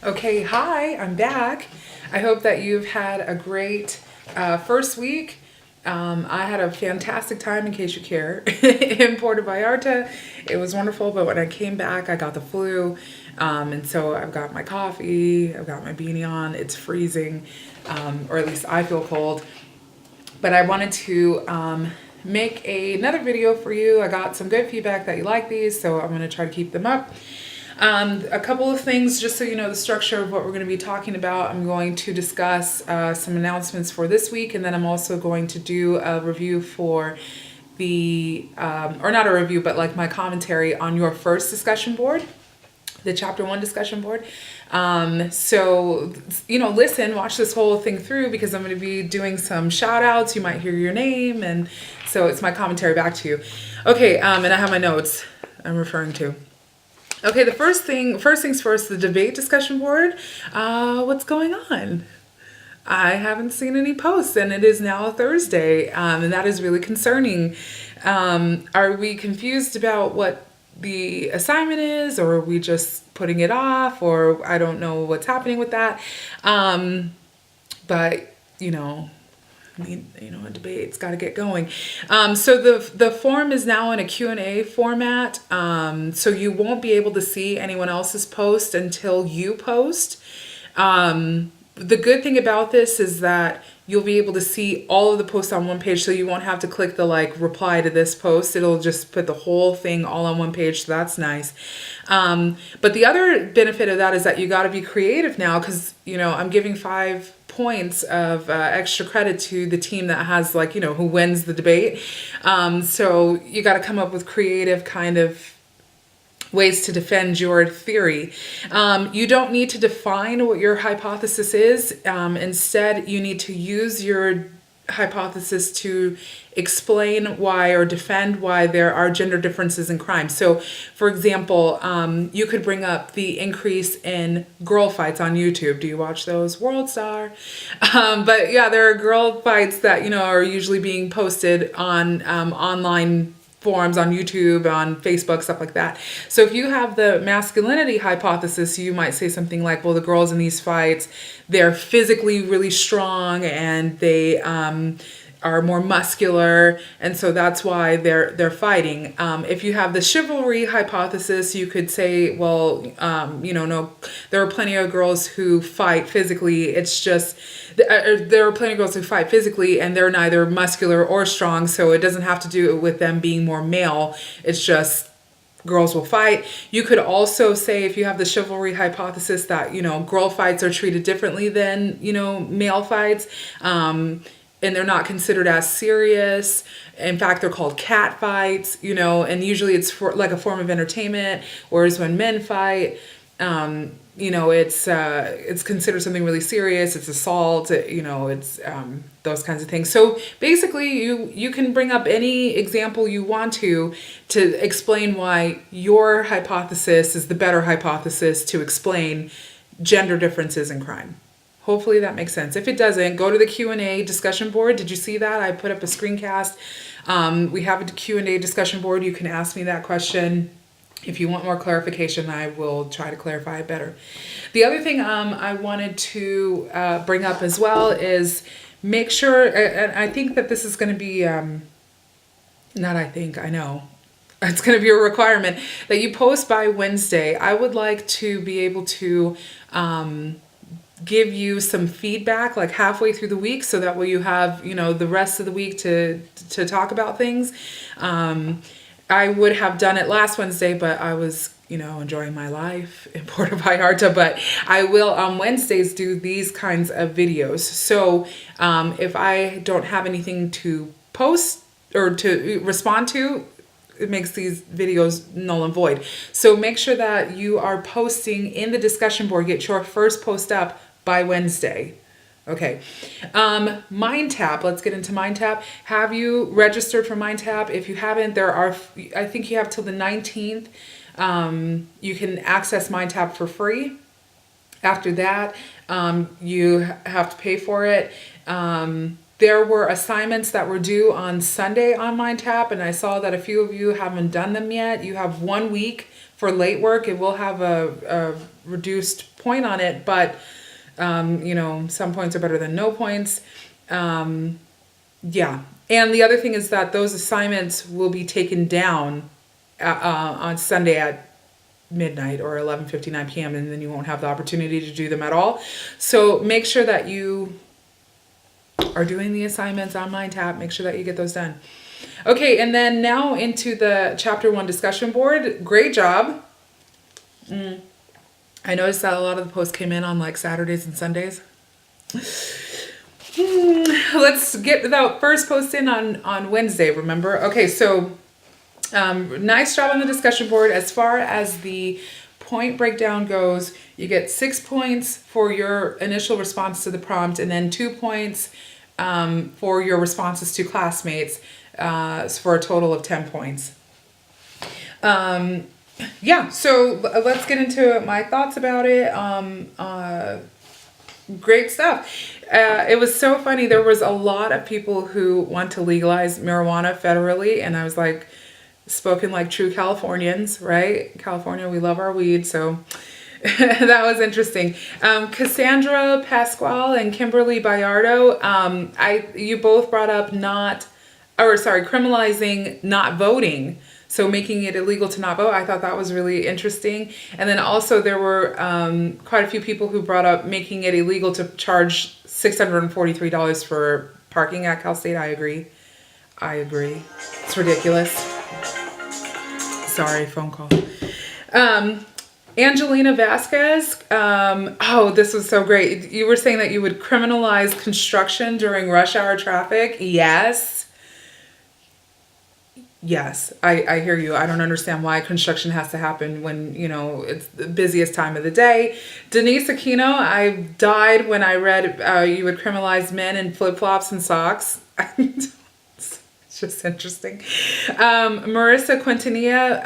Okay, hi, I'm back. I hope that you've had a great first week. I had a fantastic time, in case you care, in Puerto Vallarta. It was wonderful, but when I came back, I got the flu. And so I've got my coffee, I've got my beanie on, it's freezing, or at least I feel cold. But I wanted to make another video for you. I got some good feedback that you like these, so I'm going to try to keep them up. A couple of things, just so you know the structure of what we're going to be talking about. I'm going to discuss some announcements for this week, and then I'm also going to do a review for the, or not a review, but like my commentary on your first discussion board, the chapter 1 discussion board. So, listen, watch this whole thing through, because I'm going to be doing some shout outs. You might hear your name, and so it's my commentary back to you. Okay, and I have my notes I'm referring to. Okay, first things first, the debate discussion board. What's going on? I haven't seen any posts, and it is now a Thursday, and that is really concerning. Are we confused about what the assignment is, or are we just putting it off, or I don't know what's happening with that. But, a debate's got to get going. So the form is now in a Q&A format. So you won't be able to see anyone else's post until you post. The good thing about this is that you'll be able to see all of the posts on one page, so you won't have to click the reply to this post. It'll just put the whole thing all on one page, so that's nice. But the other benefit of that is that you got to be creative now, because I'm giving 5 points of extra credit to the team that has who wins the debate. So you got to come up with creative kind of ways to defend your theory. You don't need to define what your hypothesis is. Instead, you need to use your hypothesis to explain why or defend why there are gender differences in crime. So, for example, you could bring up the increase in girl fights on YouTube. Do you watch those? World Star. But yeah, there are girl fights that, are usually being posted on online forums on YouTube, on Facebook, stuff like that. So if you have the masculinity hypothesis, you might say something like, well, the girls in these fights, they're physically really strong, and they are more muscular, and so that's why they're fighting. If you have the chivalry hypothesis, you could say, well, no, there are plenty of girls who fight physically. It's just there are plenty of girls who fight physically, and they're neither muscular or strong, so it doesn't have to do with them being more male. It's just girls will fight. You could also say, if you have the chivalry hypothesis, that girl fights are treated differently than male fights. And they're not considered as serious. In fact, they're called cat fights, and usually it's for like a form of entertainment. Whereas when men fight, it's considered something really serious. It's assault, it's those kinds of things. So basically, you can bring up any example you want to explain why your hypothesis is the better hypothesis to explain gender differences in crime. Hopefully that makes sense. If it doesn't, go to the Q&A discussion board. Did you see that? I put up a screencast. We have a Q&A discussion board. You can ask me that question. If you want more clarification, I will try to clarify it better. The other thing I wanted to bring up as well is make sure, and I think that this is going to be, I know, it's going to be a requirement that you post by Wednesday. I would like to be able to give you some feedback like halfway through the week, so that way you have the rest of the week to talk about things. I would have done it last Wednesday, but I was enjoying my life in Puerto Vallarta. But I will on Wednesdays do these kinds of videos. So if I don't have anything to post or to respond to, it makes these videos null and void. So make sure that you are posting in the discussion board. Get your first post up by Wednesday. Okay. MindTap. Let's get into MindTap. Have you registered for MindTap? If you haven't, I think you have till the 19th. You can access MindTap for free. After that, you have to pay for it. There were assignments that were due on Sunday on MindTap, and I saw that a few of you haven't done them yet. You have 1 week for late work. It will have a reduced point on it, but some points are better than no points. Yeah. And the other thing is that those assignments will be taken down on Sunday at midnight or 11:59 p.m. and then you won't have the opportunity to do them at all. So make sure that you are doing the assignments on MindTap. Make sure that you get those done. Okay, and then now into the Chapter 1 discussion board. Great job. I noticed that a lot of the posts came in on like Saturdays and Sundays. Let's get that first post in on Wednesday, remember? Okay, so nice job on the discussion board. As far as the point breakdown goes, you get 6 points for your initial response to the prompt and then 2 points for your responses to classmates, for a total of 10 points. Yeah, so let's get into my thoughts about it. Great stuff. It was so funny. There was a lot of people who want to legalize marijuana federally, and I was like, spoken like true Californians, right? California, we love our weed, so that was interesting. Cassandra Pasquale and Kimberly Bayardo, you both brought up criminalizing not voting. So making it illegal to not vote. I thought that was really interesting. And then also there were quite a few people who brought up making it illegal to charge $643 for parking at Cal State. I agree. It's ridiculous. Sorry, phone call. Angelina Vasquez. This was so great. You were saying that you would criminalize construction during rush hour traffic. Yes, I hear you. I don't understand why construction has to happen when, it's the busiest time of the day. Denise Aquino, I died when I read you would criminalize men in flip-flops and socks. It's just interesting. Marissa Quintanilla.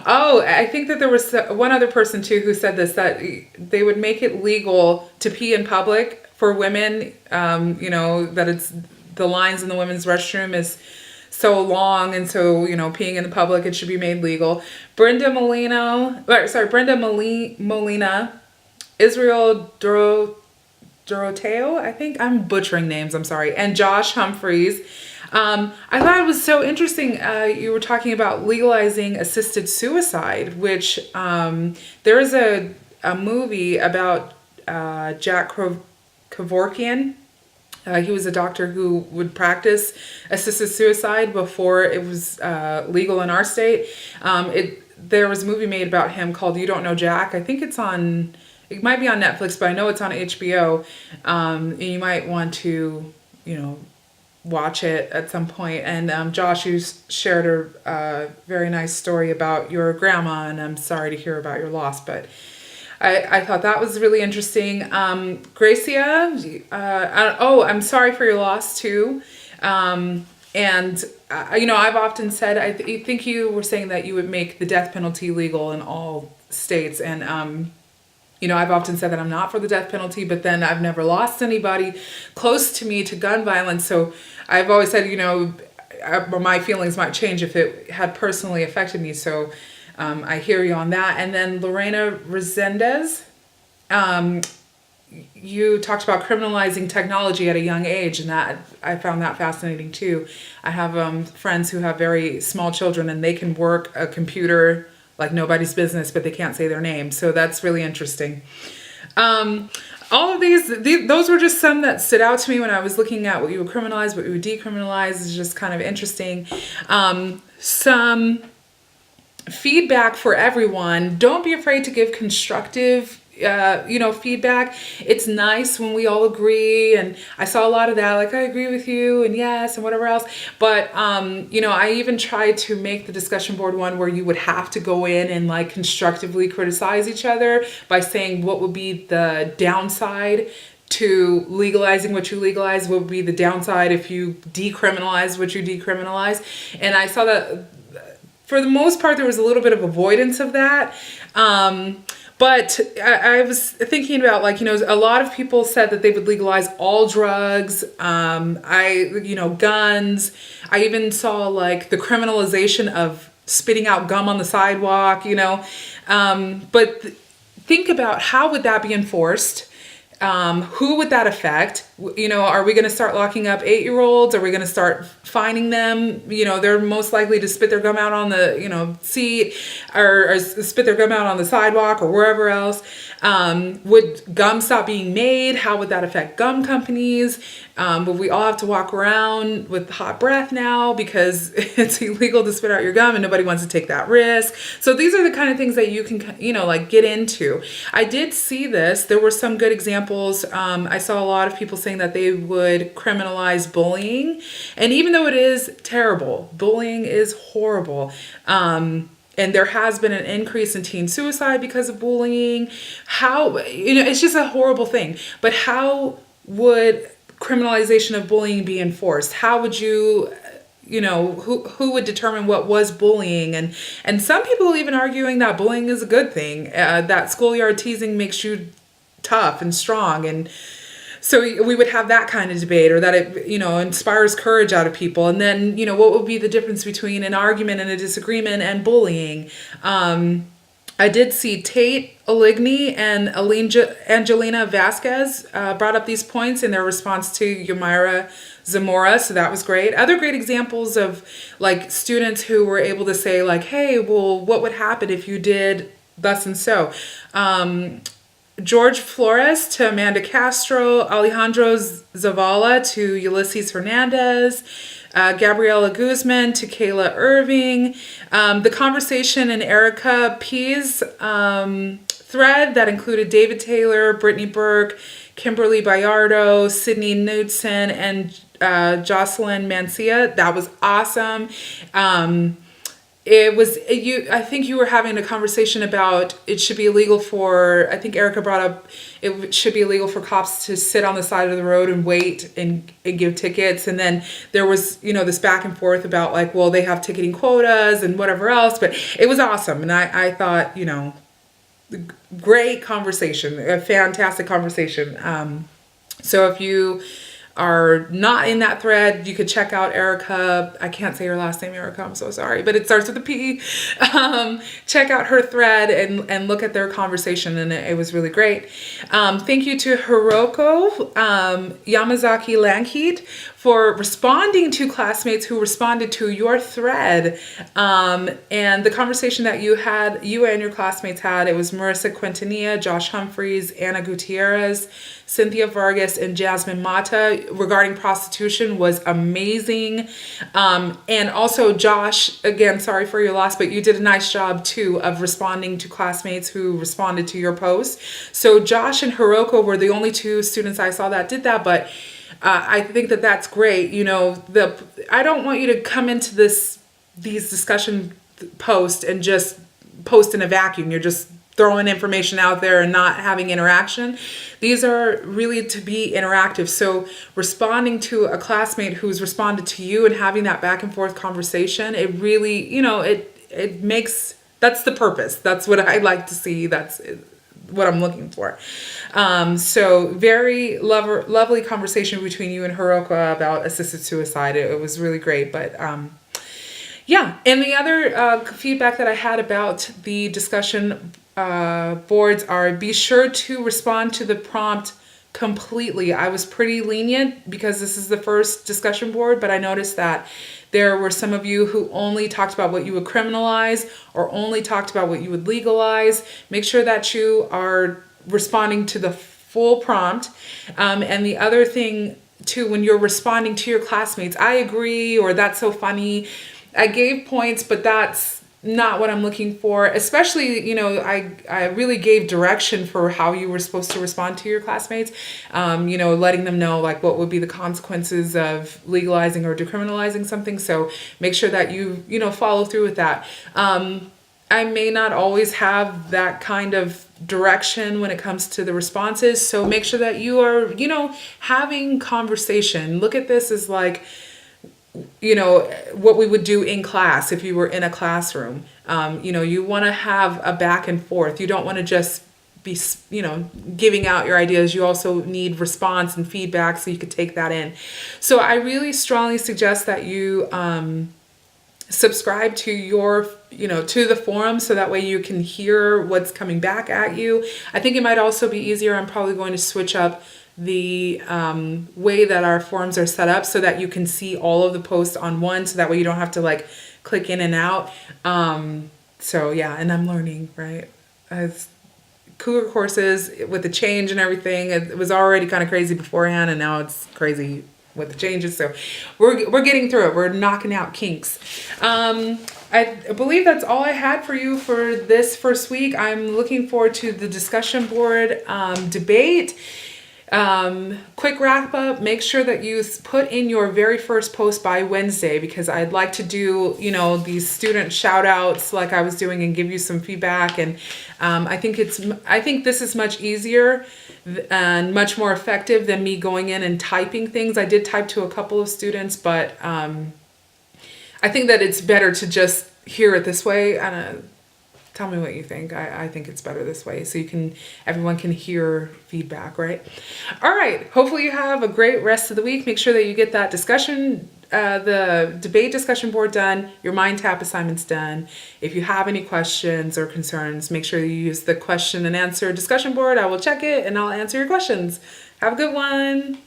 I think that there was one other person too who said this, that they would make it legal to pee in public for women. That it's the lines in the women's restroom is so long, and so peeing in the public, it should be made legal. Brenda Molina, Israel Doroteo, I think I'm butchering names, I'm sorry, and Josh Humphreys. I thought it was so interesting. You were talking about legalizing assisted suicide, which there is a movie about Jack Kevorkian. He was a doctor who would practice assisted suicide before it was legal in our state. There was a movie made about him called You Don't Know Jack. I think it might be on Netflix, but I know it's on HBO. You might want to, watch it at some point. And Josh, you shared a very nice story about your grandma, and I'm sorry to hear about your loss, but I thought that was really interesting. Gracia, I'm sorry for your loss too. I've often said, I think you were saying that you would make the death penalty legal in all states. And, I've often said that I'm not for the death penalty, but then I've never lost anybody close to me to gun violence. So I've always said, my feelings might change if it had personally affected me. So I hear you on that. And then Lorena Resendez, you talked about criminalizing technology at a young age, and that I found that fascinating too. I have friends who have very small children, and they can work a computer like nobody's business, but they can't say their name. So that's really interesting. All of those were just some that stood out to me when I was looking at what you would criminalize, what you would decriminalize. Is just kind of interesting. Some feedback for everyone. Don't be afraid to give constructive feedback. It's nice when we all agree, and I saw a lot of that, like I agree with you and yes and whatever else. But I even tried to make the discussion board one where you would have to go in and like constructively criticize each other by saying what would be the downside to legalizing what you legalize, what would be the downside if you decriminalize what you decriminalize. And I saw that for the most part there was a little bit of avoidance of that. But I was thinking about, a lot of people said that they would legalize all drugs, guns. I even saw the criminalization of spitting out gum on the sidewalk, but think about how would that be enforced? Who would that affect? Are we going to start locking up 8-year-olds? Are we going to start fining them? They're most likely to spit their gum out on the, seat or spit their gum out on the sidewalk or wherever else. Would gum stop being made? How would that affect gum companies? Would we all have to walk around with hot breath now because it's illegal to spit out your gum and nobody wants to take that risk? So these are the kind of things that you can, get into. I did see this. There were some good examples. I saw a lot of people saying that they would criminalize bullying. And even though it is terrible, bullying is horrible. And there has been an increase in teen suicide because of bullying. It's just a horrible thing. But how would criminalization of bullying be enforced? How would you, who would determine what was bullying? And some people even arguing that bullying is a good thing, that schoolyard teasing makes you tough and strong. And so we would have that kind of debate, or that it, inspires courage out of people. And then, what would be the difference between an argument and a disagreement and bullying? I did see Tate Oligny and Angelina Vasquez brought up these points in their response to Yomira Zamora, so that was great. Other great examples of students who were able to say hey, well, what would happen if you did thus and so? George Flores to Amanda Castro, Alejandro Zavala to Ulysses Hernandez, Gabriela Guzman to Kayla Irving. The conversation in Erica P's thread that included David Taylor, Brittany Burke, Kimberly Bayardo, Sydney Knudsen, and Jocelyn Mancia. That was awesome. I think you were having a conversation about it should be illegal for, I think Erica brought up, it should be illegal for cops to sit on the side of the road and wait and give tickets. And then there was, this back and forth about well, they have ticketing quotas and whatever else, but it was awesome. And I thought, great conversation, a fantastic conversation. So if you are not in that thread, you could check out Erica. I can't say her last name, Erica. I'm so sorry, but it starts with a P. Check out her thread and look at their conversation, and it was really great. Thank you to Hiroko Yamazaki Lankheat for responding to classmates who responded to your thread. And the conversation that you and your classmates had, it was Marissa Quintanilla, Josh Humphreys, Anna Gutierrez, Cynthia Vargas, and Jasmine Mata regarding prostitution was amazing. And also Josh, again, sorry for your loss, but you did a nice job too of responding to classmates who responded to your post. So Josh and Hiroko were the only two students I saw that did that, but I think that that's great. I don't want you to come into these discussion posts and just post in a vacuum. You're just throwing information out there and not having interaction. These are really to be interactive. So responding to a classmate who's responded to you and having that back and forth conversation, it really, it makes, that's the purpose. That's what I like to see. That's what I'm looking for. So very lovely conversation between you and Hiroko about assisted suicide. It was really great. But yeah, and the other feedback that I had about the discussion boards are, be sure to respond to the prompt completely. I was pretty lenient because this is the first discussion board, but I noticed that there were some of you who only talked about what you would criminalize or only talked about what you would legalize. Make sure that you are responding to the full prompt. And the other thing too, when you're responding to your classmates, I agree, or that's so funny. I gave points, but that's not what I'm looking for. Especially, I really gave direction for how you were supposed to respond to your classmates. Letting them know what would be the consequences of legalizing or decriminalizing something. So make sure that you follow through with that. I may not always have that kind of direction when it comes to the responses. So make sure that you are, having conversation. Look at this as what we would do in class if you were in a classroom. You want to have a back and forth. You don't want to just be, giving out your ideas. You also need response and feedback so you could take that in. So I really strongly suggest that you subscribe to your, to the forum, so that way you can hear what's coming back at you. I think it might also be easier. I'm probably going to switch up the way that our forums are set up so that you can see all of the posts on one, so that way you don't have to like click in and out. So yeah, and I'm learning, right? As Cougar courses with the change and everything, it was already kind of crazy beforehand, and now it's crazy with the changes. So we're getting through it. We're knocking out kinks. I believe that's all I had for you for this first week. I'm looking forward to the discussion board debate. Quick wrap up, make sure that you put in your very first post by Wednesday, because I'd like to do, these student shout outs like I was doing and give you some feedback. And I think this is much easier and much more effective than me going in and typing things. I did type to a couple of students, but I think that it's better to just hear it this way. Tell me what you think. I think it's better this way, so everyone can hear feedback, right? All right. Hopefully you have a great rest of the week. Make sure that you get that the debate discussion board done, your Mind Tap assignments done. If you have any questions or concerns, make sure you use the question and answer discussion board. I will check it and I'll answer your questions. Have a good one.